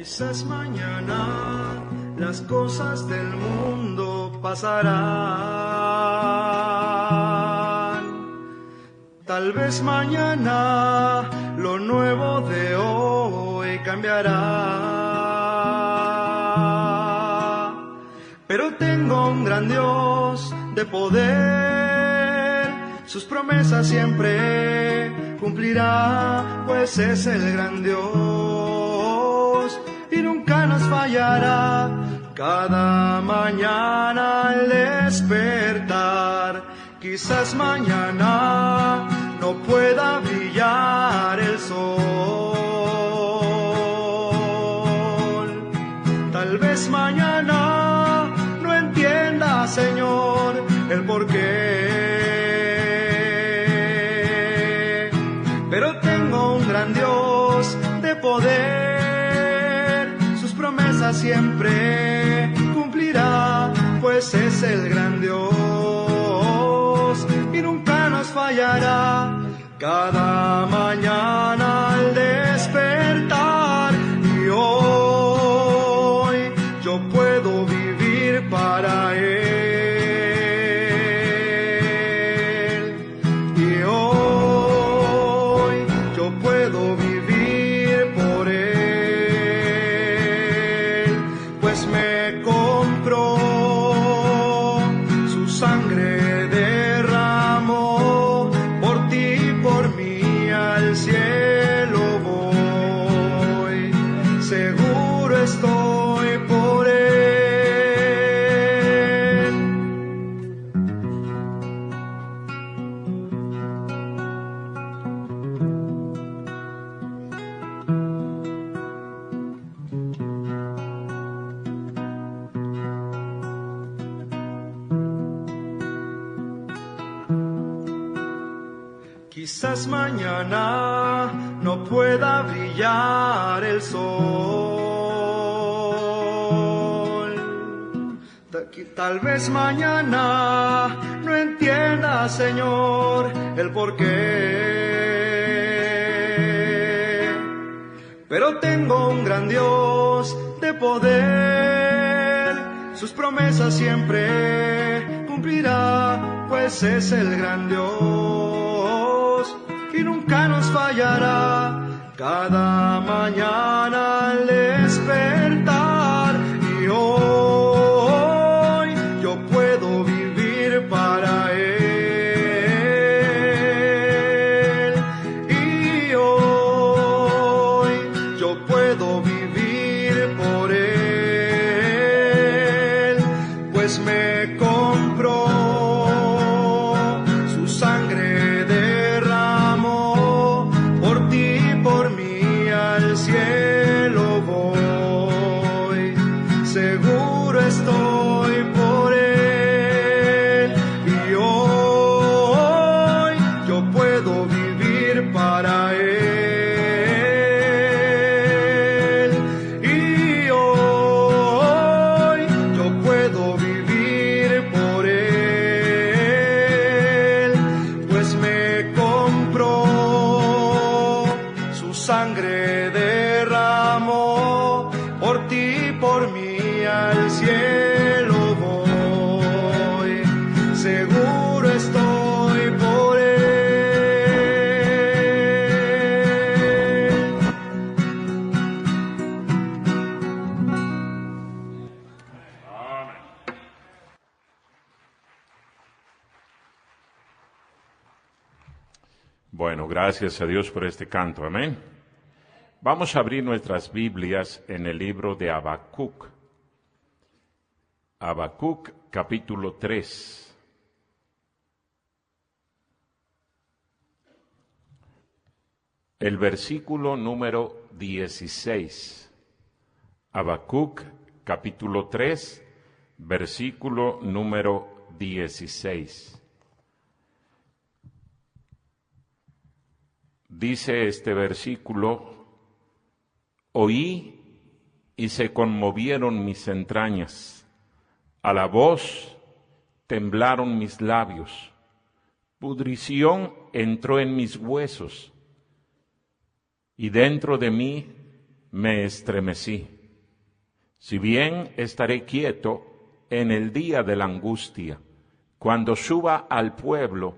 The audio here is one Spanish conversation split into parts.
Quizás mañana las cosas del mundo pasarán. Tal vez mañana lo nuevo de hoy cambiará. Pero tengo un gran Dios de poder, sus promesas siempre cumplirá, pues es el gran Dios y nunca nos fallará. Cada mañana al despertar, quizás mañana no pueda brillar el sol. Tal vez mañana no entienda, Señor, el porqué, pero tengo un gran Dios de poder, sus promesas siempre cumplirá, pues es el gran Dios y nunca nos fallará. Cada mañana al despertar, y hoy yo puedo vivir para Él, y hoy yo puedo vivir por Él, pues me compró, su sangre derramó, por ti y por mí al cielo voy, seguro estoy por Él. Quizás mañana no pueda brillar el sol. Tal vez mañana no entienda, Señor, el porqué, pero tengo un gran Dios de poder, sus promesas siempre cumplirá, pues es el gran Dios y nunca nos fallará. Cada mañana al despertar, y hoy yo puedo vivir para Él, y hoy yo puedo vivir por Él, pues me compró, su sangre derramó, por ti y por mí al cielo voy, seguro estoy por Él, y hoy yo puedo vivir para Él, y hoy yo puedo vivir por Él, pues me compró, su sangre derramó, por ti y por mí al cielo voy, seguro estoy por Él. Bueno, gracias a Dios por este canto, amén. Vamos a abrir nuestras Biblias en el libro de Habacuc. Habacuc, capítulo 3. El versículo número 16. Habacuc, capítulo 3, versículo número 16. Dice este versículo: oí y se conmovieron mis entrañas, a la voz temblaron mis labios, pudrición entró en mis huesos, y dentro de mí me estremecí. Si bien estaré quieto en el día de la angustia, cuando suba al pueblo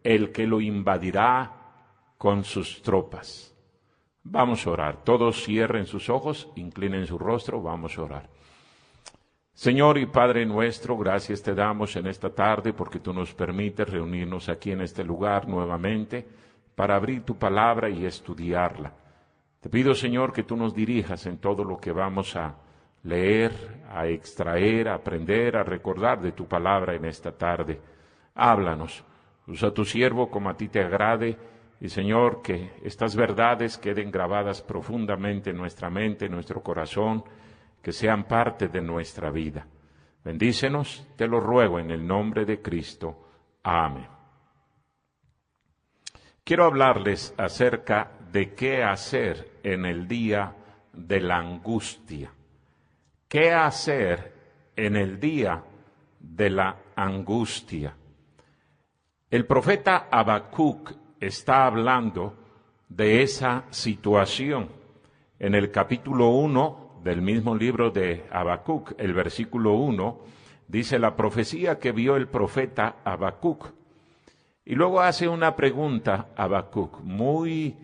el que lo invadirá con sus tropas. Vamos a orar. Todos cierren sus ojos, inclinen su rostro, vamos a orar. Señor y Padre nuestro, gracias te damos en esta tarde porque tú nos permites reunirnos aquí en este lugar nuevamente para abrir tu palabra y estudiarla. Te pido, Señor, que tú nos dirijas en todo lo que vamos a leer, a extraer, a aprender, a recordar de tu palabra en esta tarde. Háblanos, usa tu siervo como a ti te agrade, y Señor, que estas verdades queden grabadas profundamente en nuestra mente, en nuestro corazón, que sean parte de nuestra vida. Bendícenos, te lo ruego en el nombre de Cristo. Amén. Quiero hablarles acerca de qué hacer en el día de la angustia. ¿Qué hacer en el día de la angustia? El profeta Habacuc está hablando de esa situación. En el capítulo 1 del mismo libro de Habacuc, el versículo 1, dice la profecía que vio el profeta Habacuc. Y luego hace una pregunta Habacuc, muy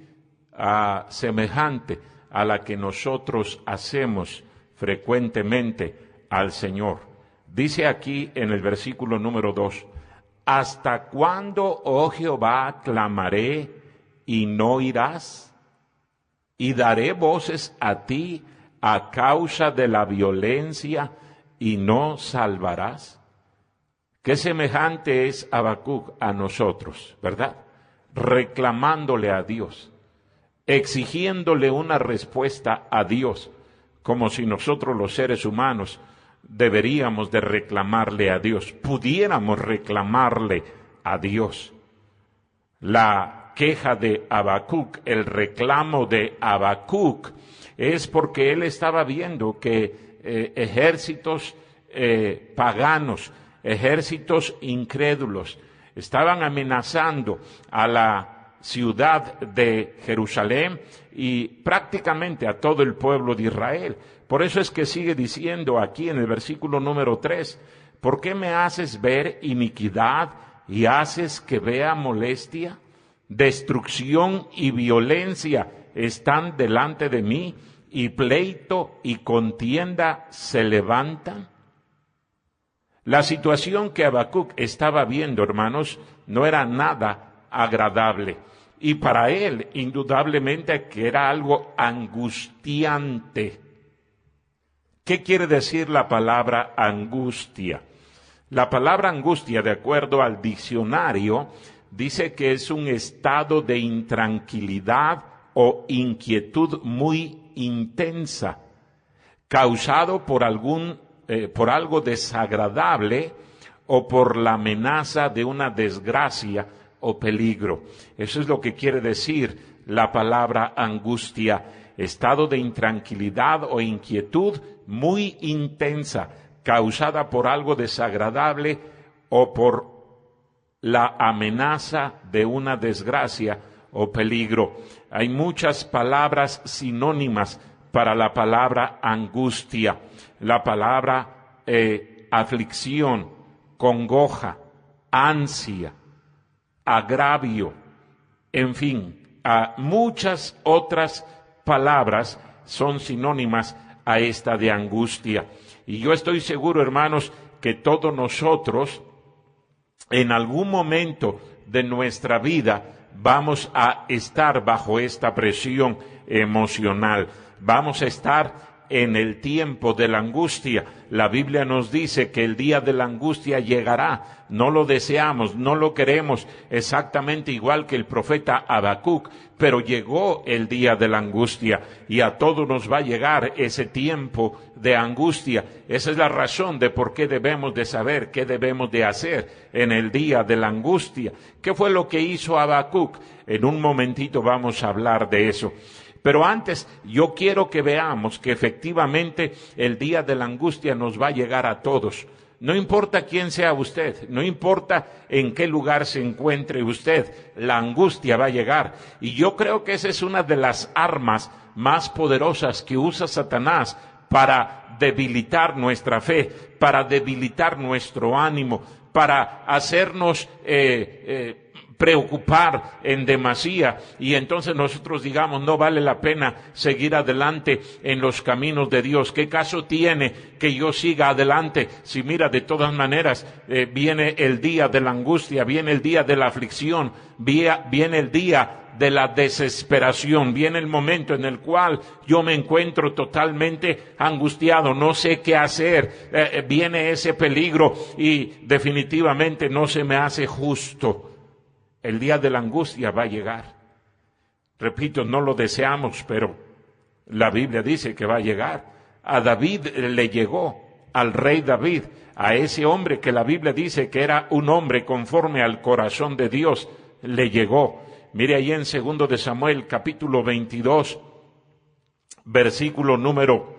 semejante a la que nosotros hacemos frecuentemente al Señor. Dice aquí en el versículo número 2, ¿hasta cuándo, oh Jehová, clamaré y no irás? ¿Y daré voces a ti a causa de la violencia y no salvarás? Qué semejante es Habacuc a nosotros, ¿verdad? Reclamándole a Dios, exigiéndole una respuesta a Dios, como si nosotros los seres humanos deberíamos de reclamarle a Dios, pudiéramos reclamarle a Dios. La queja de Habacuc, el reclamo de Habacuc, es porque él estaba viendo que ejércitos paganos, ejércitos incrédulos, estaban amenazando a la ciudad de Jerusalén y prácticamente a todo el pueblo de Israel. Por eso es que sigue diciendo aquí en el versículo número 3, ¿por qué me haces ver iniquidad y haces que vea molestia? Destrucción y violencia están delante de mí, y pleito y contienda se levantan. La situación que Habacuc estaba viendo, hermanos, no era nada agradable. Y para él, indudablemente, que era algo angustiante. ¿Qué quiere decir la palabra angustia? La palabra angustia, de acuerdo al diccionario, dice que es un estado de intranquilidad o inquietud muy intensa, causado por algo desagradable o por la amenaza de una desgracia o peligro. Eso es lo que quiere decir la palabra angustia, estado de intranquilidad o inquietud muy intensa, causada por algo desagradable o por la amenaza de una desgracia o peligro. Hay muchas palabras sinónimas para la palabra angustia. La palabra aflicción, congoja, ansia, agravio, en fin, muchas otras palabras son sinónimas a esta de angustia. Y yo estoy seguro, hermanos, que todos nosotros en algún momento de nuestra vida vamos a estar bajo esta presión emocional. Vamos a estar en el tiempo de la angustia. La Biblia nos dice que el día de la angustia llegará. No lo deseamos, no lo queremos, exactamente igual que el profeta Habacuc, pero llegó el día de la angustia y a todos nos va a llegar ese tiempo de angustia. Esa es la razón de por qué debemos de saber qué debemos de hacer en el día de la angustia. ¿Qué fue lo que hizo Habacuc? En un momentito vamos a hablar de eso. Pero antes, yo quiero que veamos que efectivamente el día de la angustia nos va a llegar a todos. No importa quién sea usted, no importa en qué lugar se encuentre usted, la angustia va a llegar. Y yo creo que esa es una de las armas más poderosas que usa Satanás para debilitar nuestra fe, para debilitar nuestro ánimo, para hacernos preocupar en demasía, y entonces nosotros digamos, no vale la pena seguir adelante en los caminos de Dios. ¿Qué caso tiene que yo siga adelante si mira, de todas maneras viene el día de la angustia, viene el día de la aflicción, viene el día de la desesperación, viene el momento en el cual yo me encuentro totalmente angustiado, no sé qué hacer, viene ese peligro y definitivamente no se me hace justo? El día de la angustia va a llegar. Repito, no lo deseamos, pero la Biblia dice que va a llegar. A David le llegó, al rey David, a ese hombre que la Biblia dice que era un hombre conforme al corazón de Dios, le llegó. Mire ahí en 2 de Samuel, capítulo 22, versículo número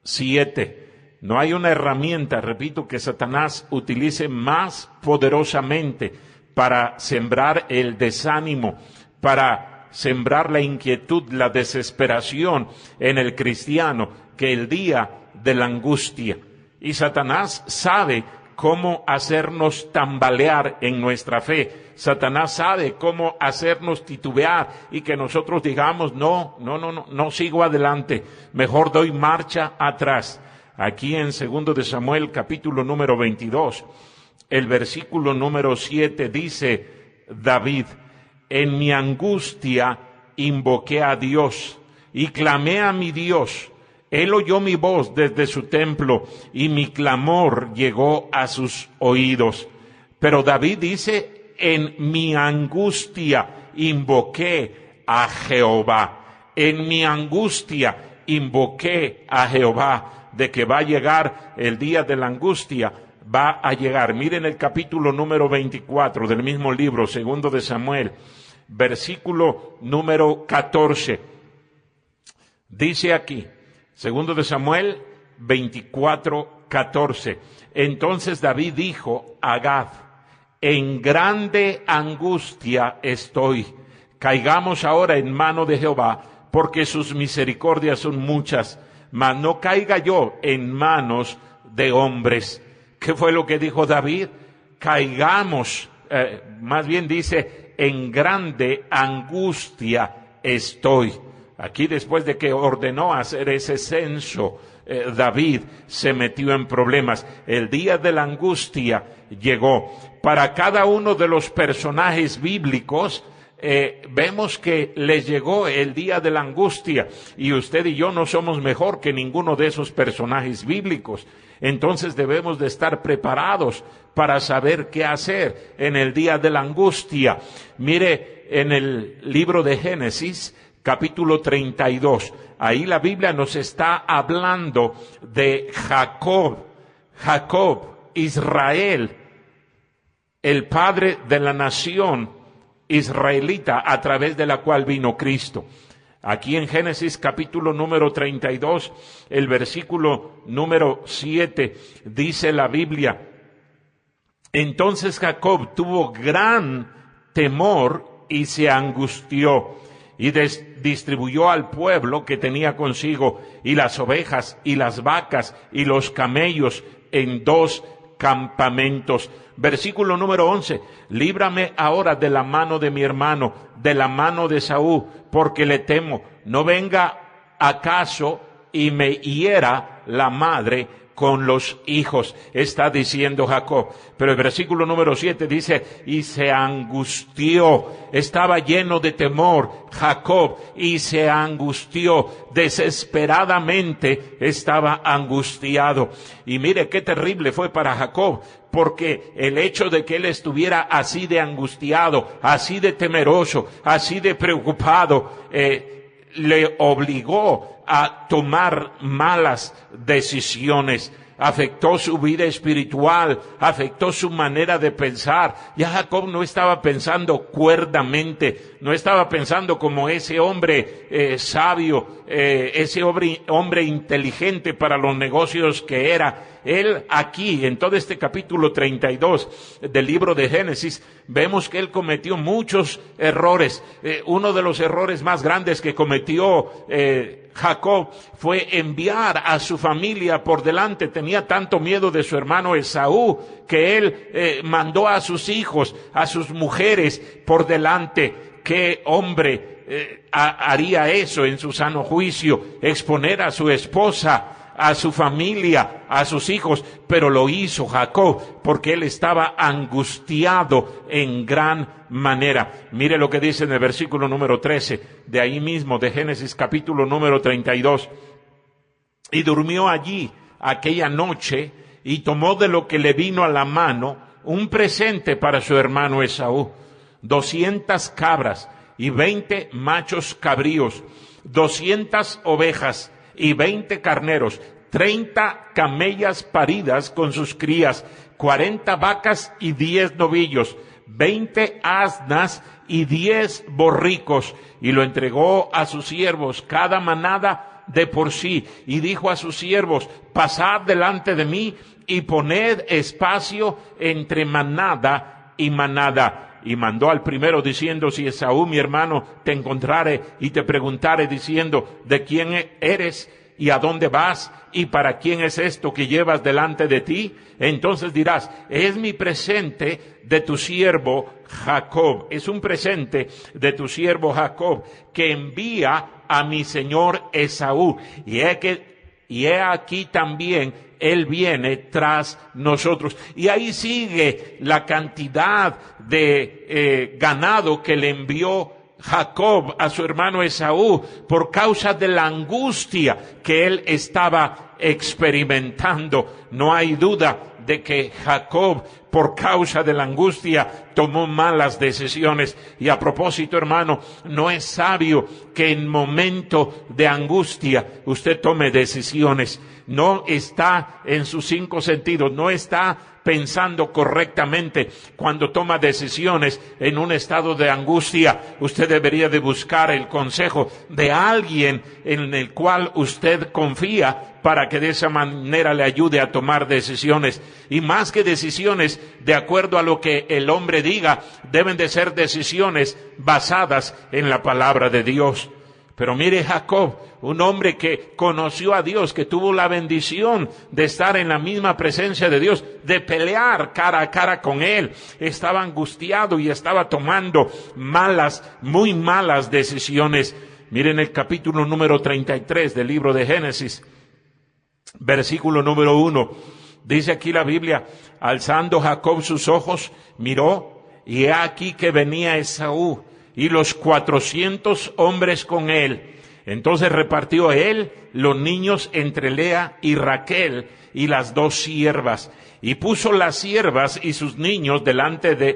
7. No hay una herramienta, repito, que Satanás utilice más poderosamente para sembrar el desánimo, para sembrar la inquietud, la desesperación en el cristiano, que el día de la angustia. Y Satanás sabe cómo hacernos tambalear en nuestra fe. Satanás sabe cómo hacernos titubear y que nosotros digamos, no sigo adelante, mejor doy marcha atrás. Aquí en 2 de Samuel, capítulo número 22, el versículo número 7 dice David: en mi angustia invoqué a Dios y clamé a mi Dios. Él oyó mi voz desde su templo y mi clamor llegó a sus oídos. Pero David dice: en mi angustia invoqué a Jehová. En mi angustia invoqué a Jehová. De que va a llegar el día de la angustia, va a llegar. Miren el capítulo número 24 del mismo libro, 2 de Samuel, versículo número 14. Dice aquí, 2 de Samuel 24, 14. Entonces David dijo a Gad: en grande angustia estoy. Caigamos ahora en mano de Jehová, porque sus misericordias son muchas, mas no caiga yo en manos de hombres. ¿Qué fue lo que dijo David? Caigamos, más bien dice, en grande angustia estoy. Aquí, después de que ordenó hacer ese censo, David se metió en problemas. El día de la angustia llegó. Para cada uno de los personajes bíblicos, vemos que les llegó el día de la angustia, y usted y yo no somos mejor que ninguno de esos personajes bíblicos. Entonces debemos de estar preparados para saber qué hacer en el día de la angustia. Mire, en el libro de Génesis, capítulo 32, ahí la Biblia nos está hablando de Jacob, Israel, el padre de la nación israelita a través de la cual vino Cristo. Aquí en Génesis capítulo número 32, el versículo número 7, dice la Biblia: entonces Jacob tuvo gran temor y se angustió, y distribuyó al pueblo que tenía consigo, y las ovejas, y las vacas, y los camellos, en 2 campamentos. Versículo número 11, líbrame ahora de la mano de mi hermano, de la mano de Saúl, porque le temo, no venga acaso y me hiera la madre con los hijos, está diciendo Jacob. Pero el versículo número 7 dice: y se angustió, estaba lleno de temor Jacob, y se angustió, desesperadamente estaba angustiado. Y mire qué terrible fue para Jacob, porque el hecho de que él estuviera así de angustiado, así de temeroso, así de preocupado, le obligó a tomar malas decisiones. Afectó su vida espiritual, afectó su manera de pensar. Ya Jacob no estaba pensando cuerdamente, no estaba pensando como ese hombre sabio, ese hombre inteligente para los negocios que era. Él aquí, en todo este capítulo 32 del libro de Génesis, vemos que él cometió muchos errores. Uno de los errores más grandes que cometió Jacob fue enviar a su familia por delante. Tenía tanto miedo de su hermano Esaú que él mandó a sus hijos, a sus mujeres por delante. ¿Qué hombre haría eso en su sano juicio? Exponer a su esposa, a su familia, a sus hijos. Pero lo hizo Jacob porque él estaba angustiado en gran manera. Mire lo que dice en el versículo número 13, de ahí mismo, de Génesis capítulo número 32. Y durmió allí aquella noche y tomó de lo que le vino a la mano un presente para su hermano Esaú. 200 cabras y 20 machos cabríos, 200 ovejas y 20 carneros, 30 camellas paridas con sus crías, 40 vacas y 10 novillos, 20 asnas y 10 borricos, y lo entregó a sus siervos, cada manada de por sí, y dijo a sus siervos: pasad delante de mí y poned espacio entre manada y manada. Y mandó al primero diciendo: si Esaú mi hermano te encontrare y te preguntare diciendo: ¿de quién eres y a dónde vas y para quién es esto que llevas delante de ti? Entonces dirás: es mi presente de tu siervo Jacob. Es un presente de tu siervo Jacob que envía a mi señor Esaú. Y he aquí también él viene tras nosotros. Y ahí sigue la cantidad de ganado que le envió Jacob a su hermano Esaú por causa de la angustia que él estaba experimentando. No hay duda de que Jacob, por causa de la angustia, tomó malas decisiones. Y a propósito, hermano, no es sabio que en momento de angustia usted tome decisiones. No está en sus 5 sentidos, no está pensando correctamente cuando toma decisiones en un estado de angustia. Usted debería de buscar el consejo de alguien en el cual usted confía para que de esa manera le ayude a tomar decisiones. Y más que decisiones de acuerdo a lo que el hombre diga, deben de ser decisiones basadas en la palabra de Dios. Pero mire Jacob, un hombre que conoció a Dios, que tuvo la bendición de estar en la misma presencia de Dios, de pelear cara a cara con Él. Estaba angustiado y estaba tomando muy malas decisiones. Miren el capítulo número 33 del libro de Génesis, versículo número 1. Dice aquí la Biblia: alzando Jacob sus ojos, miró, y he aquí que venía Esaú, y los 400 hombres con él. Entonces repartió él los niños entre Lea y Raquel y las 2 siervas, y puso las siervas y sus niños delante,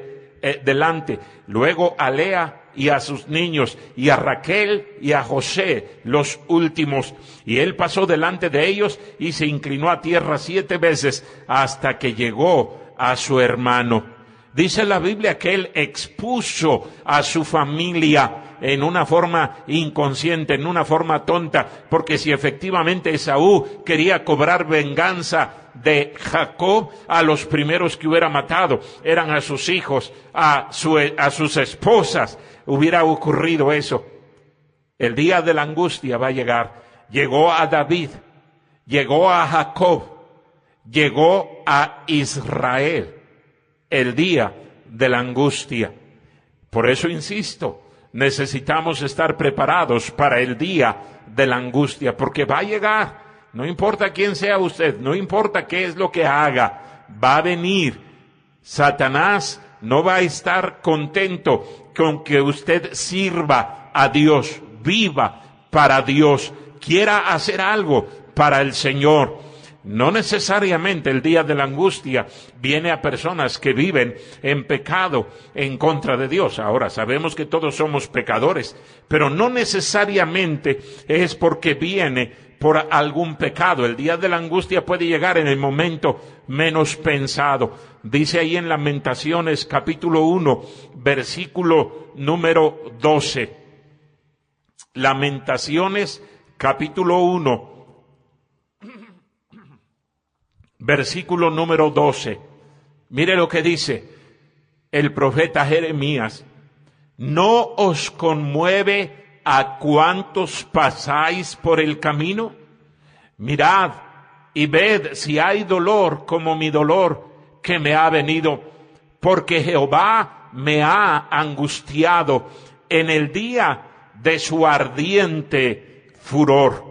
luego a Lea y a sus niños, y a Raquel y a José, los últimos. Y él pasó delante de ellos y se inclinó a tierra 7 veces hasta que llegó a su hermano. Dice la Biblia que él expuso a su familia en una forma inconsciente, en una forma tonta, porque si efectivamente Esaú quería cobrar venganza de Jacob, a los primeros que hubiera matado eran a sus hijos, a sus esposas. Hubiera ocurrido eso. El día de la angustia va a llegar. Llegó a David, llegó a Jacob, llegó a Israel. El día de la angustia. Por eso insisto, necesitamos estar preparados para el día de la angustia, porque va a llegar. No importa quién sea usted, no importa qué es lo que haga, va a venir. Satanás no va a estar contento con que usted sirva a Dios, viva para Dios, quiera hacer algo para el Señor. No necesariamente el día de la angustia viene a personas que viven en pecado en contra de Dios. Ahora, sabemos que todos somos pecadores, pero no necesariamente es porque viene por algún pecado. El día de la angustia puede llegar en el momento menos pensado. Dice ahí en Lamentaciones capítulo 1, versículo número 12. Lamentaciones capítulo 1. versículo número 12. Mire lo que dice el profeta Jeremías. ¿No os conmueve a cuantos pasáis por el camino? Mirad y ved si hay dolor como mi dolor que me ha venido, porque Jehová me ha angustiado en el día de su ardiente furor.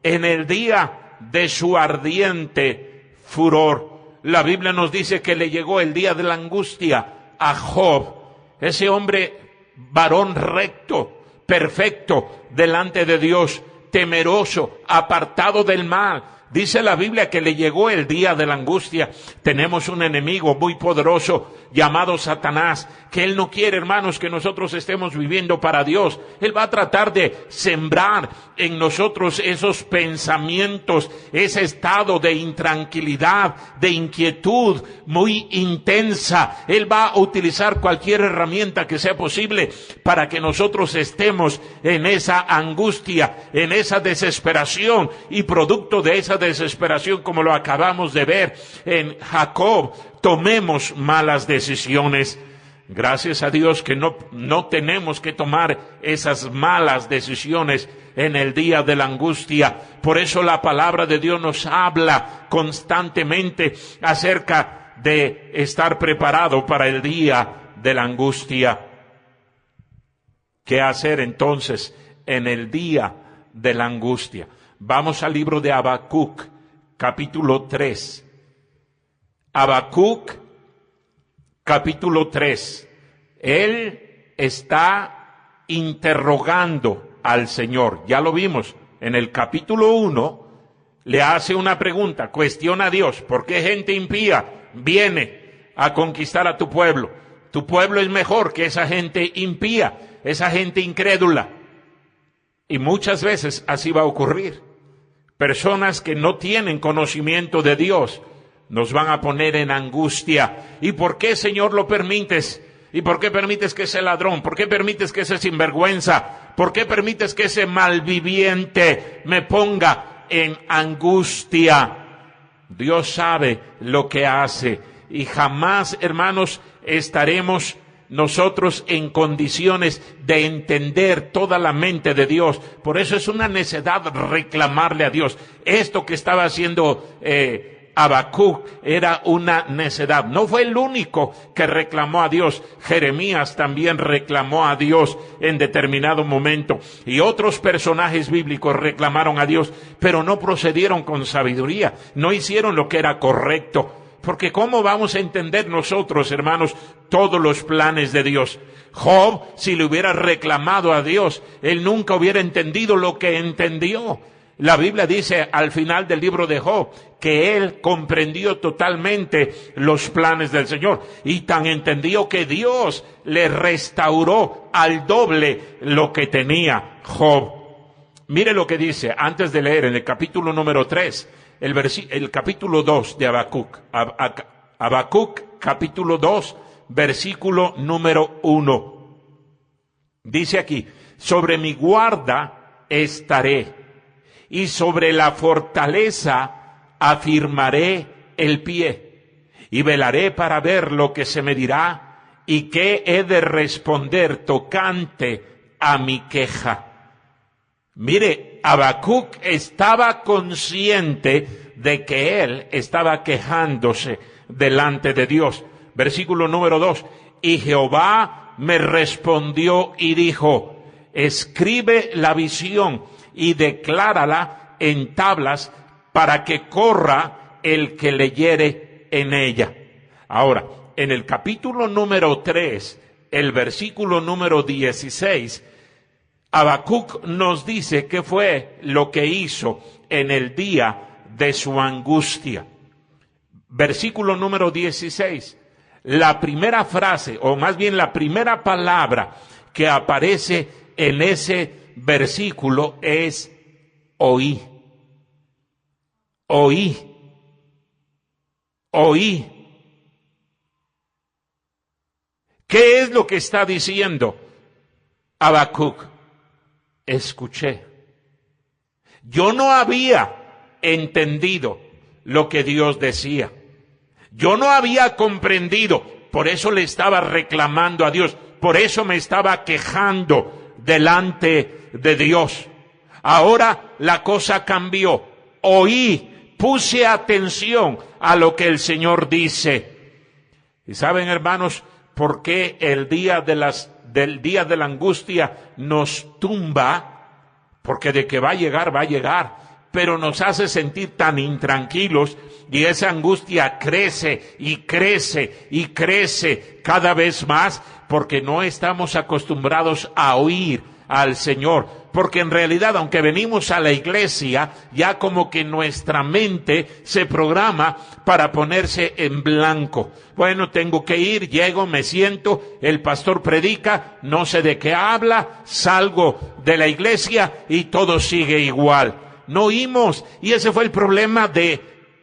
En el día de su ardiente furor. La Biblia nos dice que le llegó el día de la angustia a Job, ese hombre varón recto, perfecto delante de Dios, temeroso, apartado del mal. Dice la Biblia que le llegó el día de la angustia. Tenemos un enemigo muy poderoso llamado Satanás, que él no quiere, hermanos, que nosotros estemos viviendo para Dios. Él va a tratar de sembrar en nosotros esos pensamientos, ese estado de intranquilidad, de inquietud muy intensa. Él va a utilizar cualquier herramienta que sea posible para que nosotros estemos en esa angustia, en esa desesperación, y producto de esa desesperación, como lo acabamos de ver en Jacob, tomemos malas decisiones. Gracias a Dios que no tenemos que tomar esas malas decisiones en el día de la angustia. Por eso la palabra de Dios nos habla constantemente acerca de estar preparado para el día de la angustia. ¿Qué hacer entonces en el día de la angustia? Vamos al libro de Habacuc, capítulo 3. Habacuc, capítulo 3. Él está interrogando al Señor. Ya lo vimos en el capítulo 1. Le hace una pregunta, cuestiona a Dios. ¿Por qué gente impía viene a conquistar a tu pueblo? Tu pueblo es mejor que esa gente impía, esa gente incrédula. Y muchas veces así va a ocurrir. Personas que no tienen conocimiento de Dios nos van a poner en angustia. ¿Y por qué, Señor, lo permites? ¿Y por qué permites que ese ladrón? ¿Por qué permites que ese sinvergüenza? ¿Por qué permites que ese malviviente me ponga en angustia? Dios sabe lo que hace, y jamás, hermanos, estaremos nosotros en condiciones de entender toda la mente de Dios. Por eso es una necedad reclamarle a Dios. Esto que estaba haciendo Habacuc era una necedad. No fue el único que reclamó a Dios. Jeremías también reclamó a Dios en determinado momento. Y otros personajes bíblicos reclamaron a Dios, pero no procedieron con sabiduría. No hicieron lo que era correcto. Porque ¿cómo vamos a entender nosotros, hermanos, todos los planes de Dios? Job, si le hubiera reclamado a Dios, él nunca hubiera entendido lo que entendió. La Biblia dice al final del libro de Job que él comprendió totalmente los planes del Señor, y tan entendió que Dios le restauró al doble lo que tenía Job. Mire lo que dice antes de leer en el capítulo número 3. El capítulo 2 de Habacuc. Habacuc, capítulo 2, versículo número 1. Dice aquí: sobre mi guarda estaré, y sobre la fortaleza afirmaré el pie, y velaré para ver lo que se me dirá, y qué he de responder tocante a mi queja. Mire, Habacuc estaba consciente de que él estaba quejándose delante de Dios. Versículo número 2. Y Jehová me respondió y dijo: escribe la visión y declárala en tablas para que corra el que leyere en ella. Ahora, en el capítulo número 3, el versículo número 16, Habacuc nos dice qué fue lo que hizo en el día de su angustia. Versículo número 16. La primera frase, o más bien la primera palabra que aparece en ese versículo es oí. Oí. Oí. ¿Qué es lo que está diciendo Habacuc? Escuché. Yo no había entendido lo que Dios decía. Yo no había comprendido, por eso le estaba reclamando a Dios, por eso me estaba quejando delante de Dios. Ahora la cosa cambió. Oí, puse atención a lo que el Señor dice. Y saben, hermanos, por qué el día del día de la angustia nos tumba, porque de que va a llegar, pero nos hace sentir tan intranquilos, y esa angustia crece y crece y crece cada vez más, porque no estamos acostumbrados a oír al Señor, porque en realidad, aunque venimos a la iglesia, ya como que nuestra mente se programa para ponerse en blanco. Bueno, tengo que ir, llego, me siento, el pastor predica, no sé de qué habla, salgo de la iglesia y todo sigue igual. No oímos, y ese fue el problema de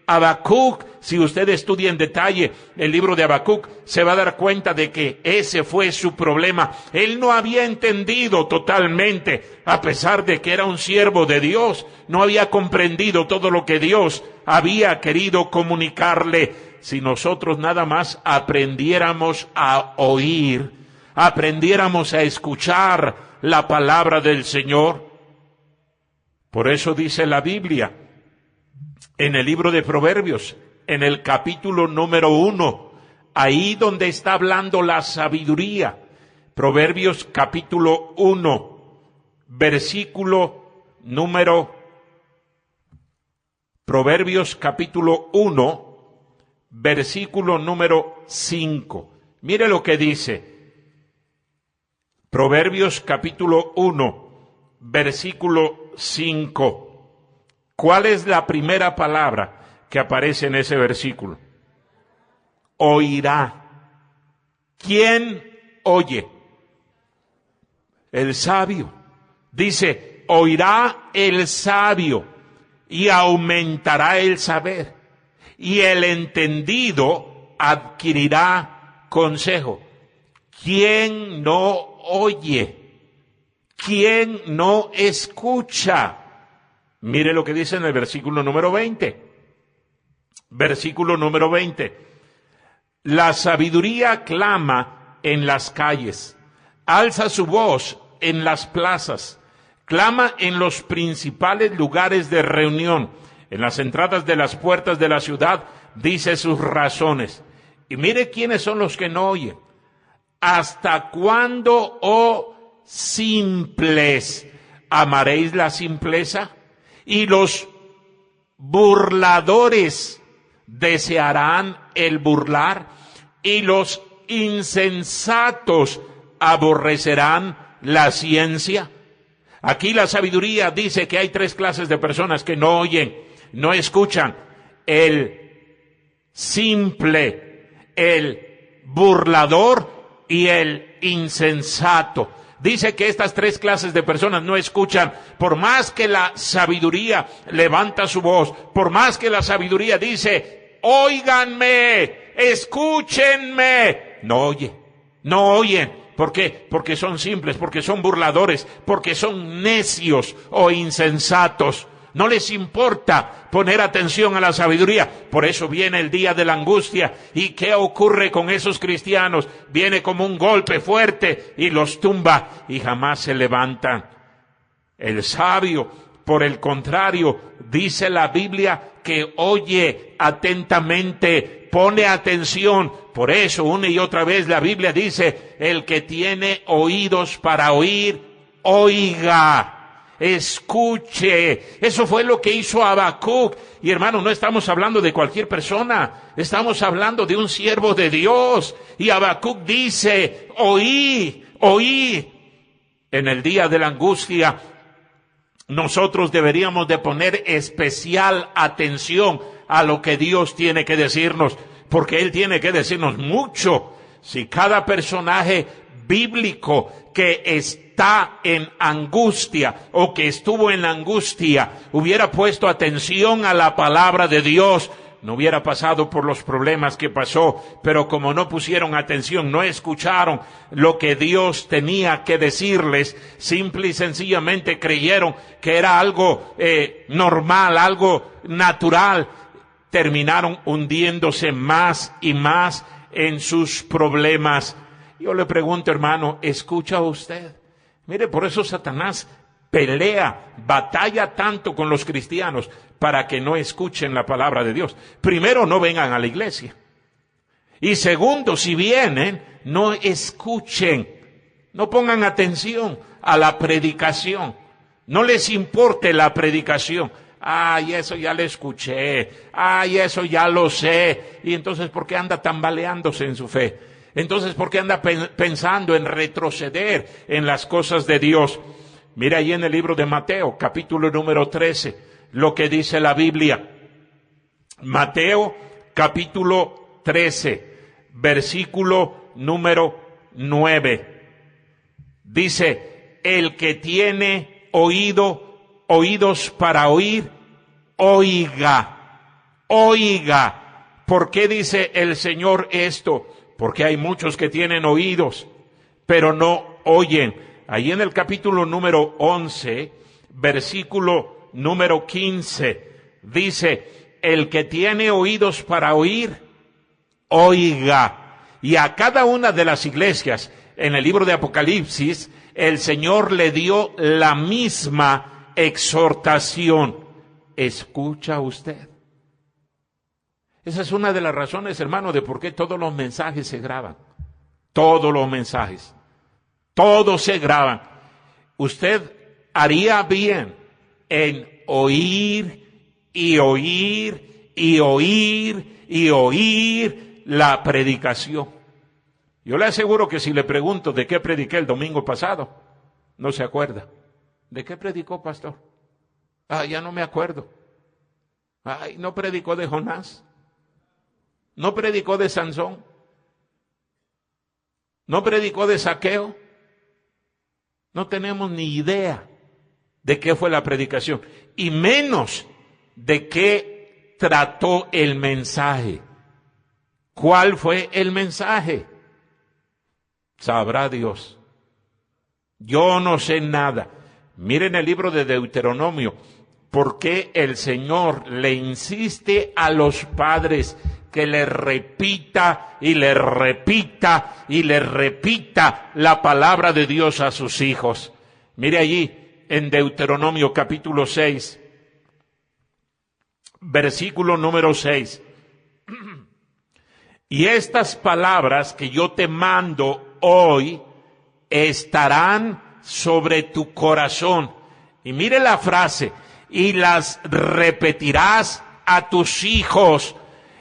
Habacuc. Si usted estudia en detalle el libro de Habacuc, se va a dar cuenta de que ese fue su problema. Él no había entendido totalmente, a pesar de que era un siervo de Dios, no había comprendido todo lo que Dios había querido comunicarle. Si nosotros nada más aprendiéramos a oír, aprendiéramos a escuchar la palabra del Señor. Por eso dice la Biblia, en el libro de Proverbios, en el capítulo número 1, ahí donde está hablando la sabiduría. Proverbios capítulo 1, Proverbios capítulo 1, versículo número 5. Mire lo que dice. Proverbios capítulo 1, versículo 5. ¿Cuál es la primera palabra que aparece en ese versículo? Oirá. ¿Quién oye? El sabio. Dice, oirá el sabio y aumentará el saber, y el entendido adquirirá consejo. ¿Quién no oye? ¿Quién no escucha? Mire lo que dice en el versículo número 20. Versículo número 20. La sabiduría clama en las calles, alza su voz en las plazas, clama en los principales lugares de reunión, en las entradas de las puertas de la ciudad, dice sus razones. Y mire quiénes son los que no oyen. ¿Hasta cuándo, oh simples, amaréis la simpleza? Y los burladores desearán el burlar, y los insensatos aborrecerán la ciencia. Aquí la sabiduría dice que hay tres clases de personas que no oyen, no escuchan: el simple, el burlador y el insensato. Dice que estas tres clases de personas no escuchan, por más que la sabiduría levanta su voz, por más que la sabiduría dice, óiganme, escúchenme, no oyen. ¿Por qué? Porque son simples, porque son burladores, porque son necios o insensatos. No les importa poner atención a la sabiduría. Por eso viene el día de la angustia. ¿Y qué ocurre con esos cristianos? Viene como un golpe fuerte y los tumba y jamás se levantan. El sabio, por el contrario, dice la Biblia que oye atentamente, pone atención. Por eso una y otra vez la Biblia dice, el que tiene oídos para oír, oiga. Escuche. Eso fue lo que hizo Habacuc. Y hermano, no estamos hablando de cualquier persona, estamos hablando de un siervo de Dios. Y Habacuc dice, oí. En el día de la angustia, nosotros deberíamos de poner especial atención a lo que Dios tiene que decirnos, porque Él tiene que decirnos mucho. Si cada personaje bíblico que está en angustia o que estuvo en la angustia hubiera puesto atención a la palabra de Dios, no hubiera pasado por los problemas que pasó. Pero como no pusieron atención, no escucharon lo que Dios tenía que decirles, simple y sencillamente creyeron que era algo normal, algo natural. terminaron hundiéndose más y más en sus problemas. Yo le pregunto, hermano, ¿escucha usted? Mire, por eso Satanás pelea, batalla tanto con los cristianos para que no escuchen la palabra de Dios. Primero, no vengan a la iglesia. Y segundo, si vienen, no escuchen, no pongan atención a la predicación. No les importe la predicación. Ay, eso ya lo escuché. Ay, eso ya lo sé. Y entonces, ¿por qué anda tambaleándose en su fe? Entonces, ¿por qué anda pensando en retroceder en las cosas de Dios? Mira ahí en el libro de Mateo, capítulo número 13, lo que dice la Biblia. Mateo, capítulo 13, versículo número 9. Dice, el que tiene oídos para oír, oiga. ¿Por qué dice el Señor esto? Porque hay muchos que tienen oídos, pero no oyen. Ahí en el capítulo número 11, versículo número 15, dice, el que tiene oídos para oír, oiga. Y a cada una de las iglesias, en el libro de Apocalipsis, el Señor le dio la misma exhortación. ¿Escucha usted? Esa es una de las razones, hermano, de por qué todos los mensajes se graban. Todos los mensajes. Todos se graban. Usted haría bien en oír y oír y oír y oír la predicación. Yo le aseguro que si le pregunto de qué prediqué el domingo pasado, no se acuerda. ¿De qué predicó, pastor? Ya no me acuerdo. ¿No predicó de Jonás? ¿No predicó de Sansón? ¿No predicó de Zaqueo? No tenemos ni idea de qué fue la predicación, y menos de qué trató el mensaje. ¿Cuál fue el mensaje? Sabrá Dios. Yo no sé nada. Miren el libro de Deuteronomio, porque el Señor le insiste a los padres que le repita y le repita y le repita la palabra de Dios a sus hijos. Mire allí en Deuteronomio capítulo 6, versículo número 6. Y estas palabras que yo te mando hoy estarán sobre tu corazón. Y mire la frase, y las repetirás a tus hijos,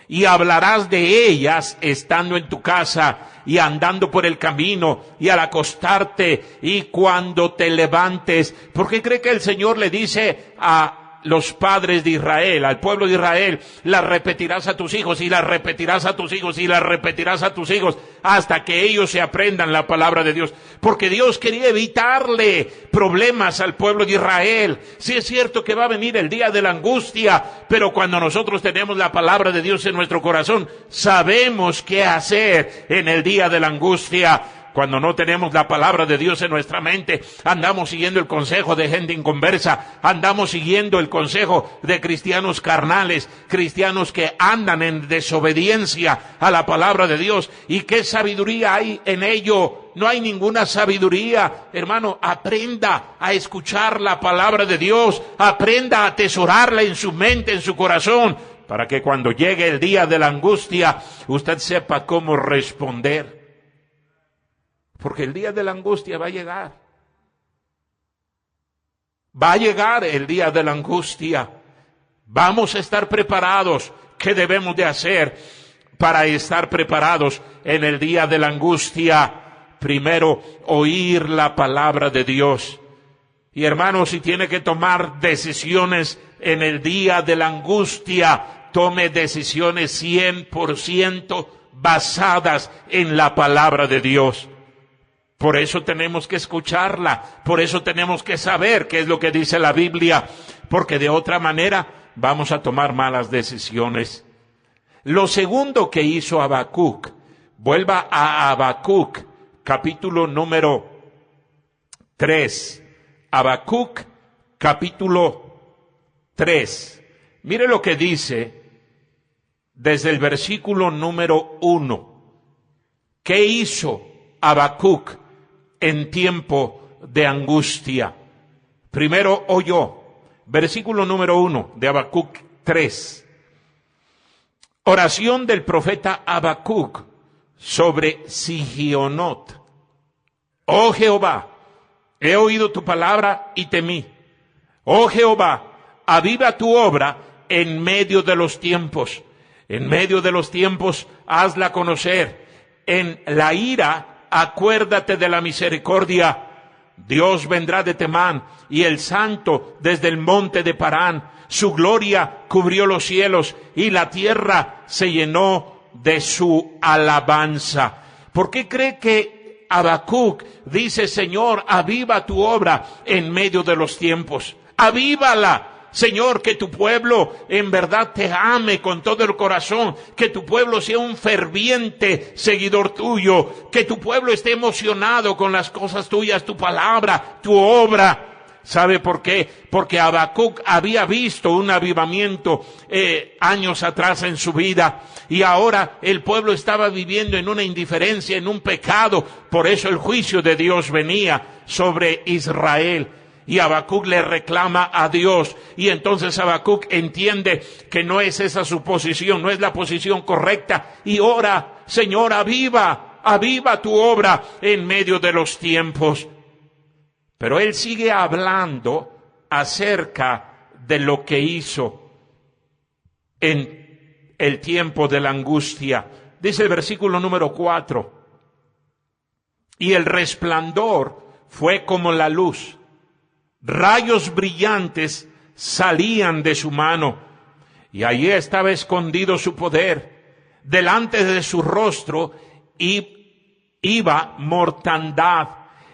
y hablarás de ellas estando en tu casa y andando por el camino y al acostarte y cuando te levantes. ¿Por qué cree que el Señor le dice a los padres de Israel, al pueblo de Israel, las repetirás a tus hijos y las repetirás a tus hijos y las repetirás a tus hijos hasta que ellos se aprendan la palabra de Dios? Porque Dios quería evitarle problemas al pueblo de Israel. Sí es cierto que va a venir el día de la angustia, pero cuando nosotros tenemos la palabra de Dios en nuestro corazón, sabemos qué hacer en el día de la angustia. Cuando no tenemos la palabra de Dios en nuestra mente, andamos siguiendo el consejo de gente inconversa, andamos siguiendo el consejo de cristianos carnales, cristianos que andan en desobediencia a la palabra de Dios. ¿Y qué sabiduría hay en ello? No hay ninguna sabiduría. Hermano, aprenda a escuchar la palabra de Dios, aprenda a atesorarla en su mente, en su corazón, para que cuando llegue el día de la angustia, usted sepa cómo responder. Porque el día de la angustia va a llegar. Va a llegar el día de la angustia. Vamos a estar preparados. ¿Qué debemos de hacer para estar preparados en el día de la angustia? Primero, oír la palabra de Dios. Y hermano, si tiene que tomar decisiones en el día de la angustia, tome decisiones 100% basadas en la palabra de Dios. Por eso tenemos que escucharla, por eso tenemos que saber qué es lo que dice la Biblia, porque de otra manera vamos a tomar malas decisiones. Lo segundo que hizo Habacuc, vuelva a Habacuc, capítulo número 3. Habacuc, capítulo 3. Mire lo que dice desde el versículo número 1. ¿Qué hizo Habacuc en tiempo de angustia? Primero oyó, versículo número 1 de Habacuc 3. Oración del profeta Habacuc sobre Sigionot. Oh Jehová, he oído tu palabra y temí. Oh Jehová, aviva tu obra en medio de los tiempos. En medio de los tiempos, hazla conocer. En la ira, acuérdate de la misericordia. Dios vendrá de Temán, y el Santo desde el monte de Parán. Su gloria cubrió los cielos, y la tierra se llenó de su alabanza. ¿Por qué cree que Habacuc dice, Señor, aviva tu obra en medio de los tiempos? Avívala. Señor, que tu pueblo en verdad te ame con todo el corazón, que tu pueblo sea un ferviente seguidor tuyo, que tu pueblo esté emocionado con las cosas tuyas, tu palabra, tu obra. ¿Sabe por qué? Porque Habacuc había visto un avivamiento años atrás en su vida, y ahora el pueblo estaba viviendo en una indiferencia, en un pecado. Por eso el juicio de Dios venía sobre Israel. Y Habacuc le reclama a Dios, y entonces Habacuc entiende que no es esa su posición, no es la posición correcta, y ora, Señor, aviva tu obra en medio de los tiempos. Pero él sigue hablando acerca de lo que hizo en el tiempo de la angustia. Dice el versículo número 4, y el resplandor fue como la luz. Rayos brillantes salían de su mano, y allí estaba escondido su poder. Delante de su rostro iba mortandad,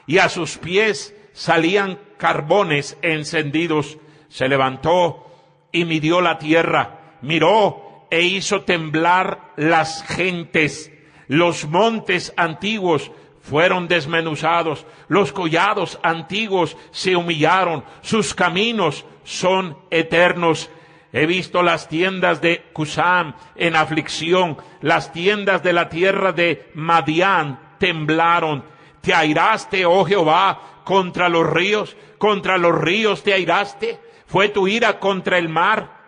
y a sus pies salían carbones encendidos. Se levantó y midió la tierra, miró e hizo temblar las gentes. Los montes antiguos fueron desmenuzados, los collados antiguos se humillaron, sus caminos son eternos. He visto las tiendas de Cusán en aflicción, las tiendas de la tierra de Madián temblaron. ¿Te airaste, oh Jehová, contra los ríos te airaste? ¿Fue tu ira contra el mar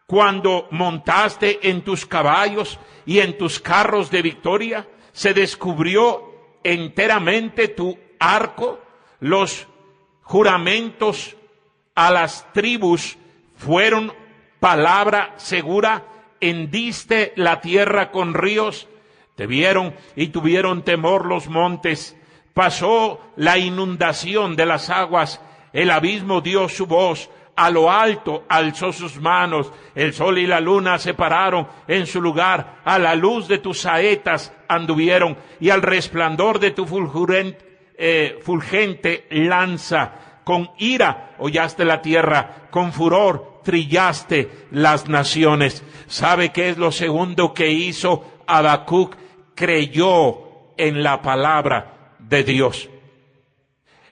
cuando montaste en tus caballos y en tus carros de victoria? Se descubrió enteramente tu arco, los juramentos a las tribus fueron palabra segura, hendiste la tierra con ríos, te vieron y tuvieron temor los montes, pasó la inundación de las aguas, el abismo dio su voz, a lo alto alzó sus manos, el sol y la luna se pararon en su lugar, a la luz de tus saetas anduvieron, y al resplandor de tu fulgente lanza. Con ira hollaste la tierra, con furor trillaste las naciones. ¿Sabe qué es lo segundo que hizo Habacuc? Creyó en la palabra de Dios.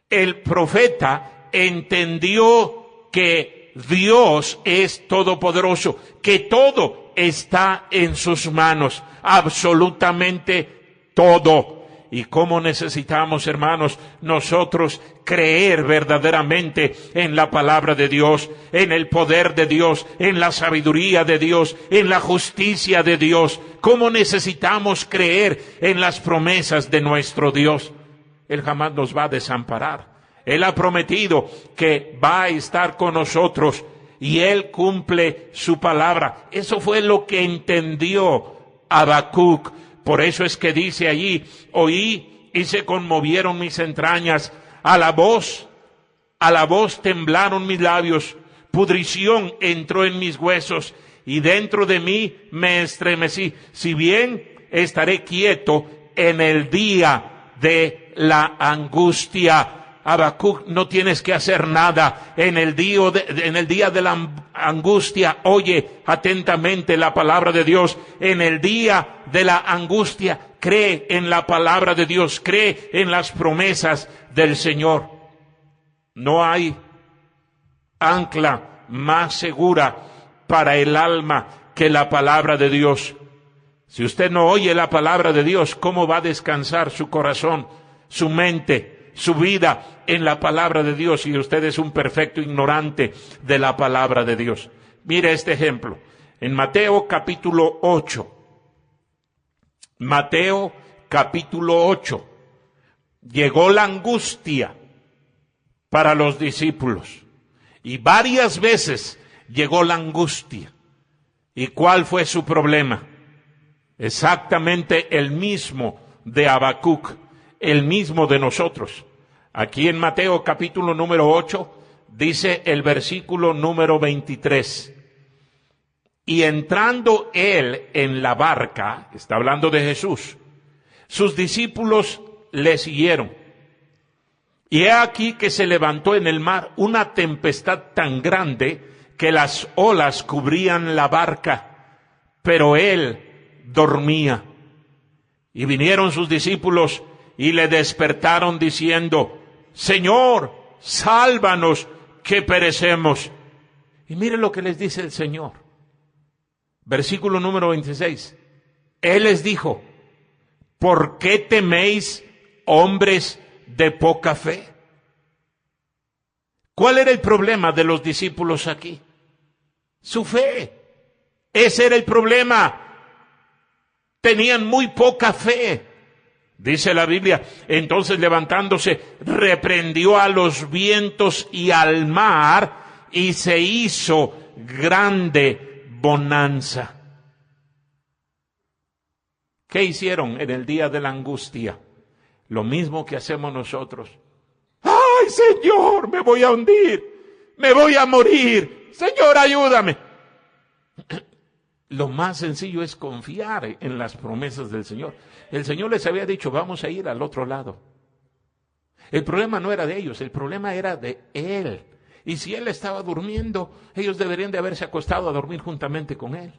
El profeta entendió que Dios es todopoderoso, que todo está en sus manos, absolutamente todo. Y cómo necesitamos, hermanos, nosotros creer verdaderamente en la palabra de Dios, en el poder de Dios, en la sabiduría de Dios, en la justicia de Dios. Cómo necesitamos creer en las promesas de nuestro Dios. Él jamás nos va a desamparar. Él ha prometido que va a estar con nosotros, y Él cumple su palabra. Eso fue lo que entendió Habacuc. Por eso es que dice allí, oí y se conmovieron mis entrañas, a la voz temblaron mis labios, pudrición entró en mis huesos, y dentro de mí me estremecí. Si bien estaré quieto en el día de la angustia. Habacuc, no tienes que hacer nada en el día de la angustia. Oye atentamente la palabra de Dios. En el día de la angustia, cree en la palabra de Dios, cree en las promesas del Señor. No hay ancla más segura para el alma que la palabra de Dios. Si usted no oye la palabra de Dios, ¿cómo va a descansar su corazón, su mente, su vida en la palabra de Dios si usted es un perfecto ignorante de la palabra de Dios? Mire este ejemplo. En Mateo capítulo 8. Mateo capítulo 8. Llegó la angustia para los discípulos. Y varias veces llegó la angustia. ¿Y cuál fue su problema? Exactamente el mismo de Habacuc, el mismo de nosotros. Aquí en Mateo capítulo número 8 dice el versículo número 23. Y entrando él en la barca, está hablando de Jesús, sus discípulos le siguieron. Y he aquí que se levantó en el mar una tempestad tan grande que las olas cubrían la barca, pero él dormía. Y vinieron sus discípulos y le despertaron diciendo: Señor, sálvanos, que perecemos. Y mire lo que les dice el Señor. Versículo número 26. Él les dijo: ¿por qué teméis, hombres de poca fe? ¿Cuál era el problema de los discípulos aquí? Su fe. Ese era el problema. Tenían muy poca fe. Dice la Biblia, entonces levantándose, reprendió a los vientos y al mar, y se hizo grande bonanza. ¿Qué hicieron en el día de la angustia? Lo mismo que hacemos nosotros. ¡Ay, Señor, me voy a hundir! ¡Me voy a morir! ¡Señor, ayúdame! Lo más sencillo es confiar en las promesas del Señor. El Señor les había dicho, vamos a ir al otro lado. El problema no era de ellos, el problema era de Él. Y si Él estaba durmiendo, ellos deberían de haberse acostado a dormir juntamente con Él.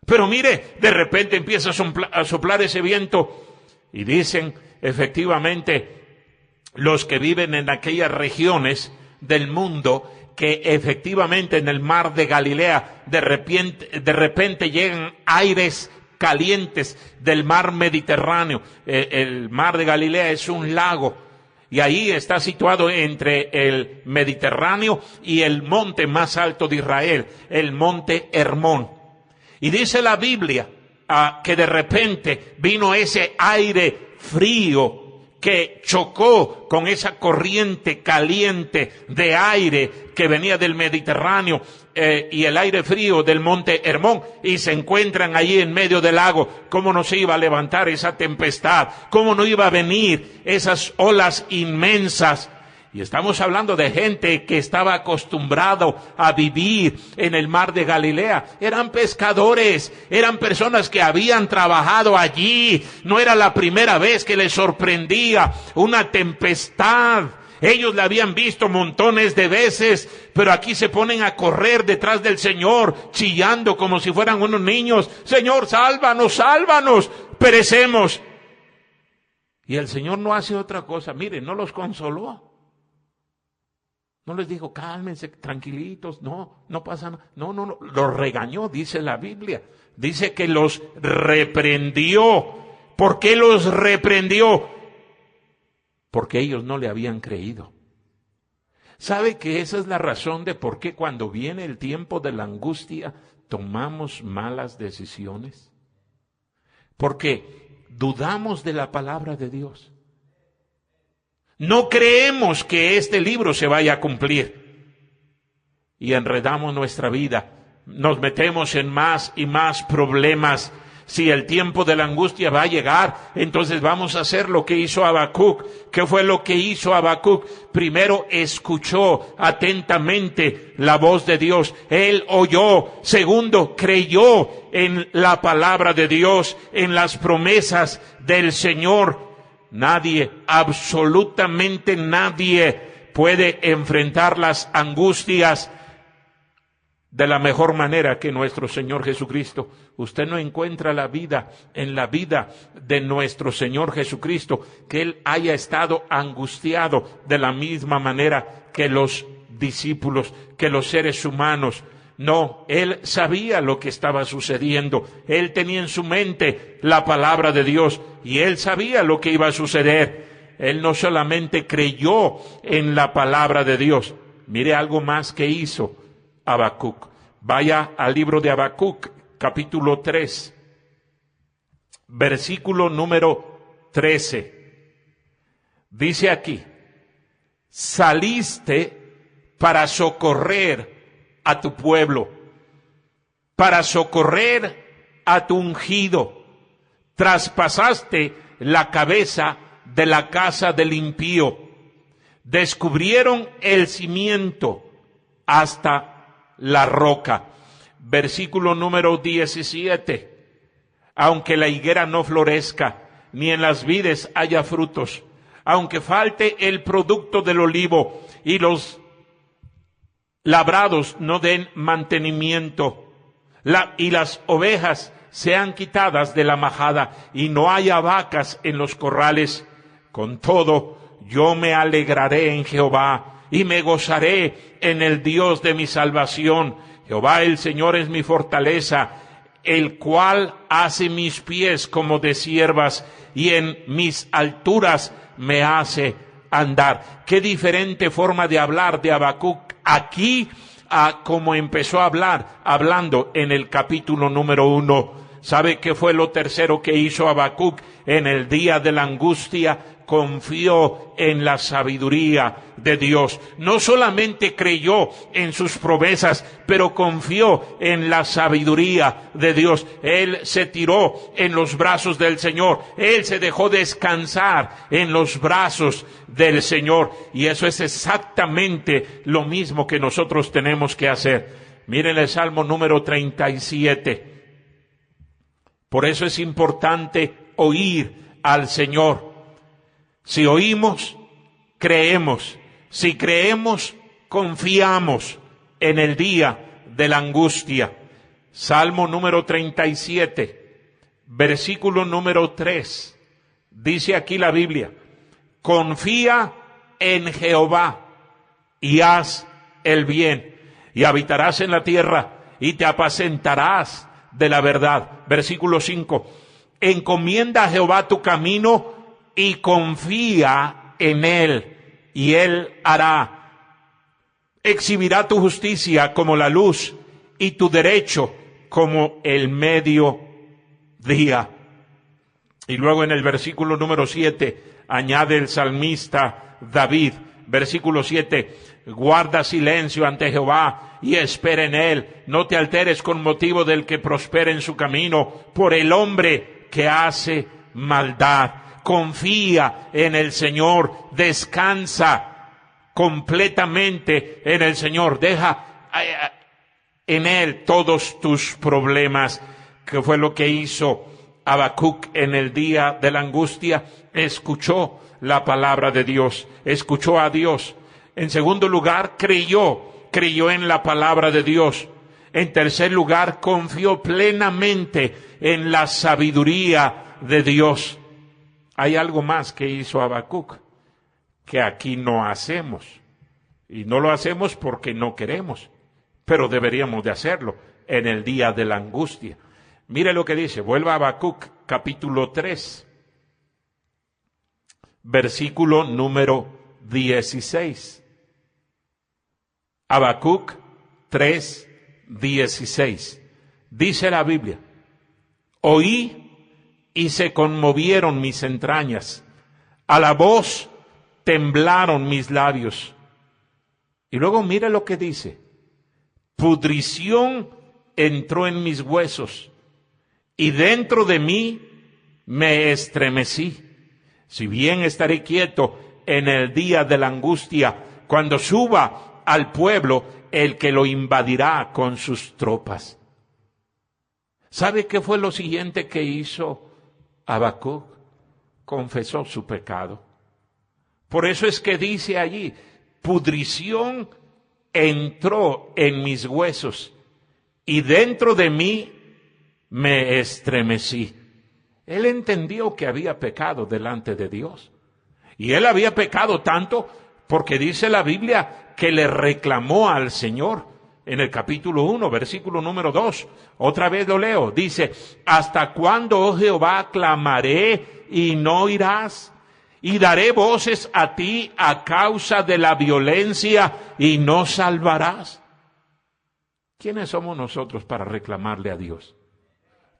Pero mire, de repente empieza a soplar ese viento. Y dicen, efectivamente, los que viven en aquellas regiones del mundo, que efectivamente en el mar de Galilea de repente llegan aires calientes del mar Mediterráneo. El mar de Galilea es un lago y ahí está situado entre el Mediterráneo y el monte más alto de Israel, el monte Hermón. Y dice la Biblia que de repente vino ese aire frío que chocó con esa corriente caliente de aire que venía del Mediterráneo y el aire frío del monte Hermón, y se encuentran allí en medio del lago. ¿Cómo no se iba a levantar esa tempestad? ¿Cómo no iba a venir esas olas inmensas? Y estamos hablando de gente que estaba acostumbrado a vivir en el mar de Galilea. Eran pescadores, eran personas que habían trabajado allí. No era la primera vez que les sorprendía una tempestad. Ellos la habían visto montones de veces, pero aquí se ponen a correr detrás del Señor, chillando como si fueran unos niños. Señor, sálvanos, sálvanos, perecemos. Y el Señor no hace otra cosa. Mire, no los consoló. No les dijo, cálmense, tranquilitos, no pasa nada. No, los regañó, dice la Biblia. Dice que los reprendió. ¿Por qué los reprendió? Porque ellos no le habían creído. ¿Sabe que esa es la razón de por qué cuando viene el tiempo de la angustia tomamos malas decisiones? Porque dudamos de la palabra de Dios. No creemos que este libro se vaya a cumplir. Y enredamos nuestra vida. Nos metemos en más y más problemas. Si el tiempo de la angustia va a llegar, entonces vamos a hacer lo que hizo Habacuc. ¿Qué fue lo que hizo Habacuc? Primero escuchó atentamente la voz de Dios. Él oyó. Segundo, creyó en la palabra de Dios, en las promesas del Señor. Nadie, absolutamente nadie puede enfrentar las angustias de la mejor manera que nuestro Señor Jesucristo. Usted no encuentra la vida en la vida de nuestro Señor Jesucristo, que Él haya estado angustiado de la misma manera que los discípulos, que los seres humanos. No, él sabía lo que estaba sucediendo. Él tenía en su mente la palabra de Dios y él sabía lo que iba a suceder. Él no solamente creyó en la palabra de Dios. Mire algo más que hizo Habacuc. Vaya al libro de Habacuc, capítulo 3, versículo número 13. Dice aquí: saliste para socorrer a tu pueblo, para socorrer a tu ungido. Traspasaste la cabeza de la casa del impío. Descubrieron el cimiento hasta la roca. Versículo número 17. Aunque la higuera no florezca, ni en las vides haya frutos, aunque falte el producto del olivo y los labrados no den mantenimiento, y las ovejas sean quitadas de la majada, y no haya vacas en los corrales, con todo yo me alegraré en Jehová, y me gozaré en el Dios de mi salvación. Jehová el Señor es mi fortaleza, el cual hace mis pies como de ciervas, y en mis alturas me hace andar. Qué diferente forma de hablar de Habacuc aquí a como empezó a hablar, hablando en el capítulo número 1. ¿Sabe qué fue lo tercero que hizo Habacuc en el día de la angustia? Confió en la sabiduría de Dios. No solamente creyó en sus promesas, pero confió en la sabiduría de Dios. Él se tiró en los brazos del Señor. Él se dejó descansar en los brazos del Señor. Y eso es exactamente lo mismo que nosotros tenemos que hacer. Miren el Salmo número 37. Por eso es importante oír al Señor. Si oímos, creemos. Si creemos, confiamos en el día de la angustia. Salmo número 37, versículo número 3. Dice aquí la Biblia: confía en Jehová y haz el bien, y habitarás en la tierra y te apacentarás de la verdad. Versículo 5. Encomienda a Jehová tu camino y confía en él, y él hará. Exhibirá tu justicia como la luz y tu derecho como el mediodía. Y luego en el versículo número 7 añade el salmista David, versículo 7: guarda silencio ante Jehová y espera en él. No te alteres con motivo del que prospera en su camino, por el hombre que hace maldad. Confía en el Señor, descansa completamente en el Señor, deja en él todos tus problemas. ¿Qué fue lo que hizo Habacuc en el día de la angustia? Escuchó la palabra de Dios, escuchó a Dios. En segundo lugar, creyó en la palabra de Dios. En tercer lugar, confió plenamente en la sabiduría de Dios. Hay algo más que hizo Habacuc que aquí no hacemos. Y no lo hacemos porque no queremos, pero deberíamos de hacerlo en el día de la angustia. Mire lo que dice, vuelva a Habacuc, capítulo 3, versículo número 16. Habacuc 3, 16. Dice la Biblia: oí y se conmovieron mis entrañas, a la voz temblaron mis labios. Y luego mire lo que dice: pudrición entró en mis huesos, y dentro de mí me estremecí. Si bien estaré quieto en el día de la angustia, cuando suba al pueblo el que lo invadirá con sus tropas. ¿Sabe qué fue lo siguiente que hizo Habacuc? Confesó su pecado. Por eso es que dice allí: pudrición entró en mis huesos y dentro de mí me estremecí. Él entendió que había pecado delante de Dios. Y él había pecado tanto porque dice la Biblia que le reclamó al Señor. en el capítulo 1, versículo número 2. Otra vez lo leo. Dice, ¿hasta cuándo, oh Jehová, clamaré y no oirás? Y daré voces a ti a causa de la violencia y no salvarás. ¿Quiénes somos nosotros para reclamarle a Dios?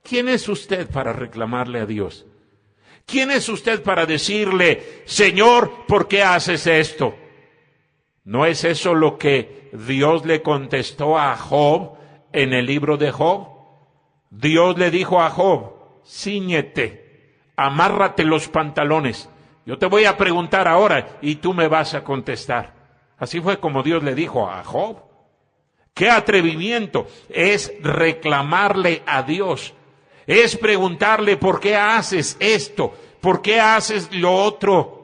¿Quién es usted para reclamarle a Dios? ¿Quién es usted para decirle, Señor, ¿por qué haces esto? ¿No es eso lo que Dios le contestó a Job en el libro de Job? Dios le dijo a Job, cíñete, amárrate los pantalones. Yo te voy a preguntar ahora y tú me vas a contestar. Así fue como Dios le dijo a Job. ¡Qué atrevimiento! Es reclamarle a Dios. Es preguntarle, ¿por qué haces esto? ¿Por qué haces lo otro?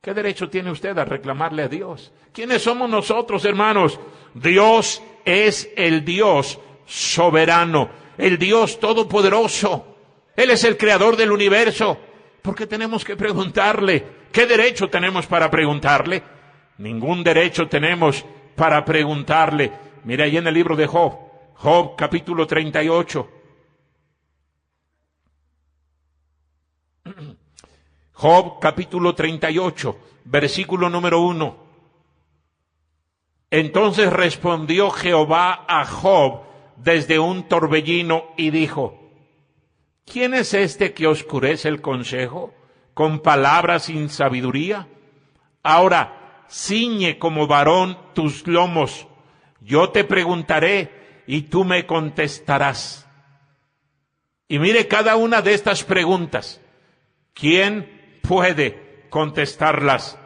¿Qué derecho tiene usted a reclamarle a Dios? ¿Quiénes somos nosotros, hermanos? Dios es el Dios soberano, el Dios todopoderoso. Él es el creador del universo. ¿Por qué tenemos que preguntarle? ¿Qué derecho tenemos para preguntarle? Ningún derecho tenemos para preguntarle. Mira ahí en el libro de Job, Job capítulo 38. Job capítulo 38, versículo número 1. Entonces respondió Jehová a Job desde un torbellino y dijo, ¿quién es este que oscurece el consejo con palabras sin sabiduría? Ahora, ciñe como varón tus lomos. Yo te preguntaré y tú me contestarás. Y mire cada una de estas preguntas. ¿Quién puede contestarlas?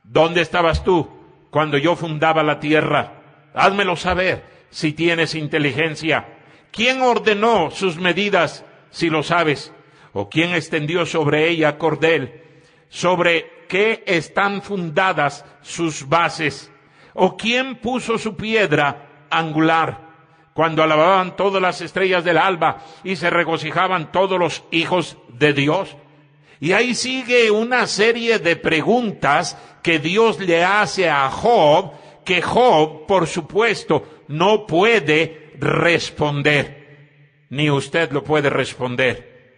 ¿Dónde estabas tú cuando yo fundaba la tierra? Házmelo saber si tienes inteligencia. ¿Quién ordenó sus medidas, si lo sabes? ¿O quién extendió sobre ella cordel? ¿Sobre qué están fundadas sus bases? ¿O quién puso su piedra angular? Cuando alababan todas las estrellas del alba y se regocijaban todos los hijos de Dios. Y ahí sigue una serie de preguntas que Dios le hace a Job, que Job, por supuesto, no puede responder. Ni usted lo puede responder.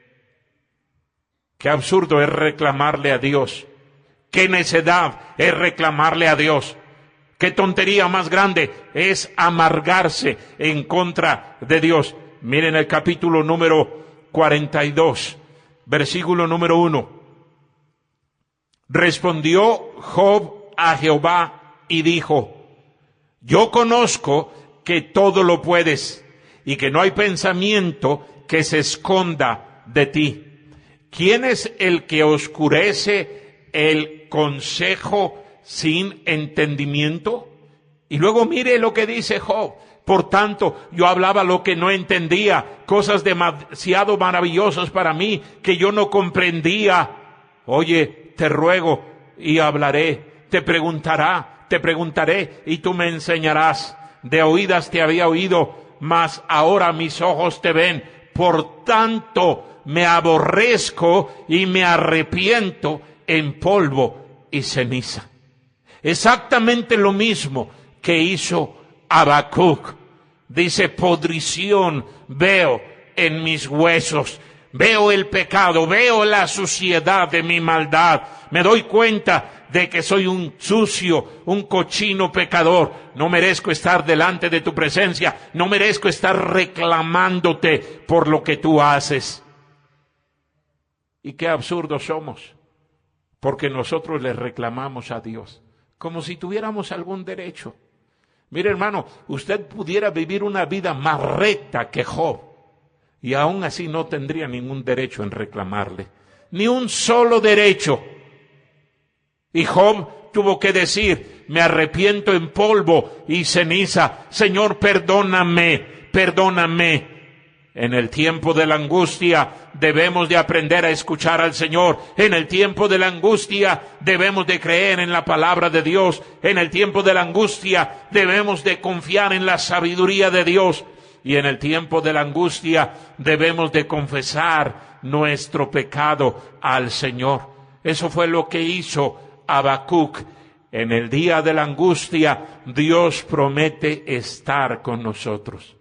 Qué absurdo es reclamarle a Dios. Qué necedad es reclamarle a Dios. Qué tontería más grande es amargarse en contra de Dios. Miren el capítulo número 42, versículo número 1. Respondió Job a Jehová y dijo, yo conozco que todo lo puedes y que no hay pensamiento que se esconda de ti. ¿Quién es el que oscurece el consejo sin entendimiento? Y luego mire lo que dice Job. Por tanto, yo hablaba lo que no entendía, cosas demasiado maravillosas para mí que yo no comprendía. Oye, te ruego y hablaré, te preguntaré y tú me enseñarás. De oídas te había oído, mas ahora mis ojos te ven. Por tanto, me aborrezco y me arrepiento en polvo y ceniza. Exactamente lo mismo que hizo Habacuc. Dice, podrición veo en mis huesos, veo el pecado, veo la suciedad de mi maldad, me doy cuenta de que soy un sucio, un cochino pecador, no merezco estar delante de tu presencia, no merezco estar reclamándote por lo que tú haces. Y qué absurdos somos, porque nosotros le reclamamos a Dios como si tuviéramos algún derecho. Mire, hermano, usted pudiera vivir una vida más recta que Job y aún así no tendría ningún derecho en reclamarle, ni un solo derecho. Y Job tuvo que decir, me arrepiento en polvo y ceniza. Señor, perdóname. En el tiempo de la angustia debemos de aprender a escuchar al Señor. En el tiempo de la angustia debemos de creer en la palabra de Dios. En el tiempo de la angustia debemos de confiar en la sabiduría de Dios. Y en el tiempo de la angustia debemos de confesar nuestro pecado al Señor. Eso fue lo que hizo Habacuc En el día de la angustia, Dios promete estar con nosotros.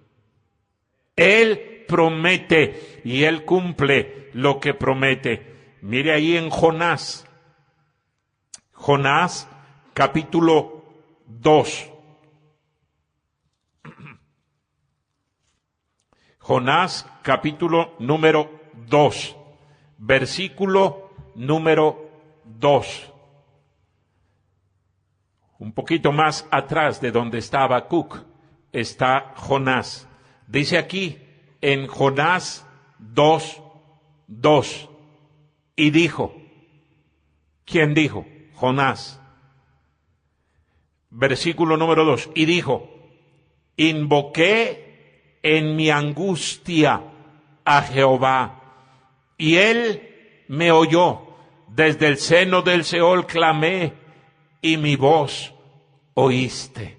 Él promete y Él cumple lo que promete. Mire ahí en Jonás. Jonás, capítulo 2. Jonás, capítulo número 2, versículo número 2. Un poquito más atrás de donde está Habacuc, está Jonás. Dice aquí en Jonás 2:2, y dijo, ¿quién dijo? Jonás. Versículo número 2, y dijo, invoqué en mi angustia a Jehová, y él me oyó. Desde el seno del Seol clamé, y mi voz oíste.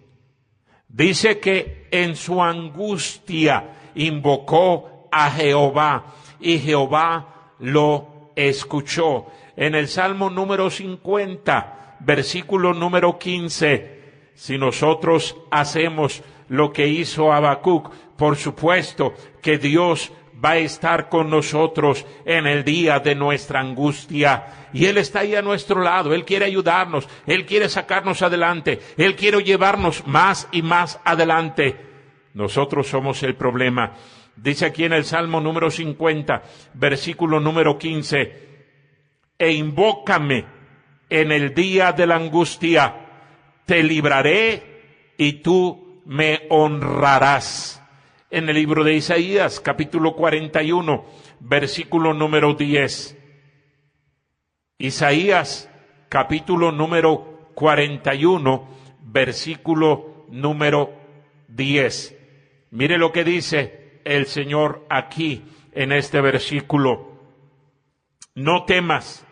Dice que en su angustia invocó a Jehová, y Jehová lo escuchó. En el Salmo número 50, versículo número 15, si nosotros hacemos lo que hizo Habacuc, por supuesto que Dios va a estar con nosotros en el día de nuestra angustia. Y Él está ahí a nuestro lado. Él quiere ayudarnos. Él quiere sacarnos adelante. Él quiere llevarnos más y más adelante. Nosotros somos el problema. Dice aquí en el Salmo número 50, versículo número 15, e invócame en el día de la angustia, te libraré y tú me honrarás. En el libro de Isaías, capítulo 41, versículo número 10. Isaías, capítulo número 41, versículo número 10. Mire lo que dice el Señor aquí en este versículo. No temas,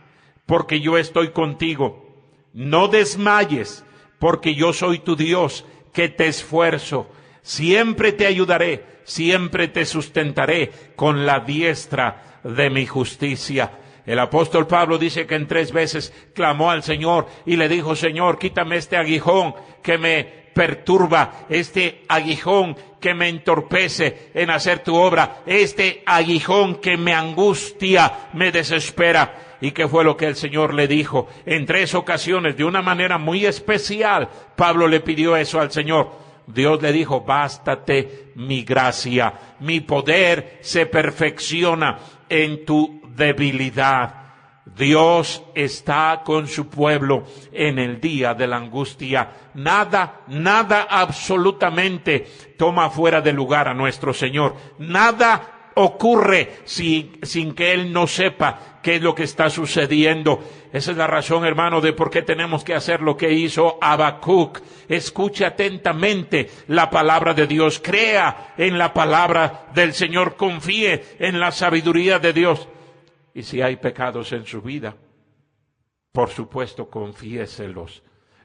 porque yo estoy contigo. No desmayes, porque yo soy tu Dios, que te esfuerzo. Siempre te ayudaré, siempre te sustentaré con la diestra de mi justicia. El apóstol Pablo dice que en 3 veces clamó al Señor y le dijo, Señor, quítame este aguijón que me perturba, este aguijón que me entorpece en hacer tu obra, este aguijón que me angustia, me desespera. ¿Y qué fue lo que el Señor le dijo? En 3 ocasiones, de una manera muy especial, Pablo le pidió eso al Señor. Dios le dijo, bástate mi gracia, mi poder se perfecciona en tu debilidad. Dios está con su pueblo en el día de la angustia. Nada absolutamente toma fuera de lugar a nuestro Señor. Nada ocurre sin que Él no sepa qué es lo que está sucediendo. Esa es la razón, hermano, de por qué tenemos que hacer lo que hizo Habacuc. Escuche atentamente la palabra de Dios. Crea en la palabra del Señor. Confíe en la sabiduría de Dios. Y si hay pecados en su vida, por supuesto, confiéselos.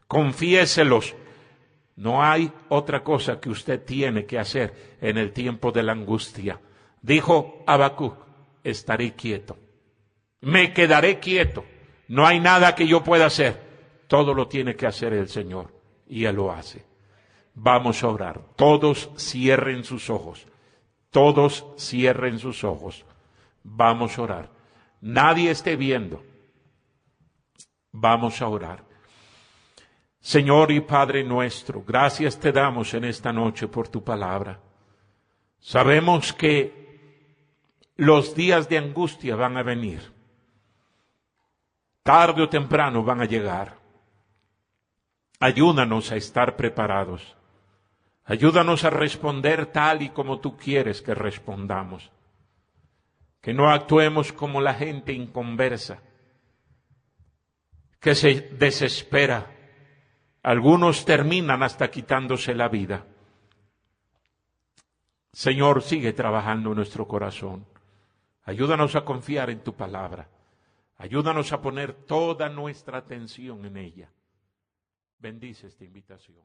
Confiéselos. No hay otra cosa que usted tiene que hacer en el tiempo de la angustia. Dijo Habacuc, estaré quieto. Me quedaré quieto. No hay nada que yo pueda hacer. Todo lo tiene que hacer el Señor. Y Él lo hace. Vamos a orar. Todos cierren sus ojos. Todos cierren sus ojos. Vamos a orar. Nadie esté viendo. Vamos a orar. Señor y Padre nuestro, gracias te damos en esta noche por tu palabra. Sabemos que los días de angustia van a venir. Tarde o temprano van a llegar. Ayúdanos a estar preparados. Ayúdanos a responder tal y como tú quieres que respondamos. Que no actuemos como la gente inconversa, que se desespera. Algunos terminan hasta quitándose la vida. Señor, sigue trabajando en nuestro corazón. Ayúdanos a confiar en tu palabra. Ayúdanos a poner toda nuestra atención en ella. Bendice esta invitación.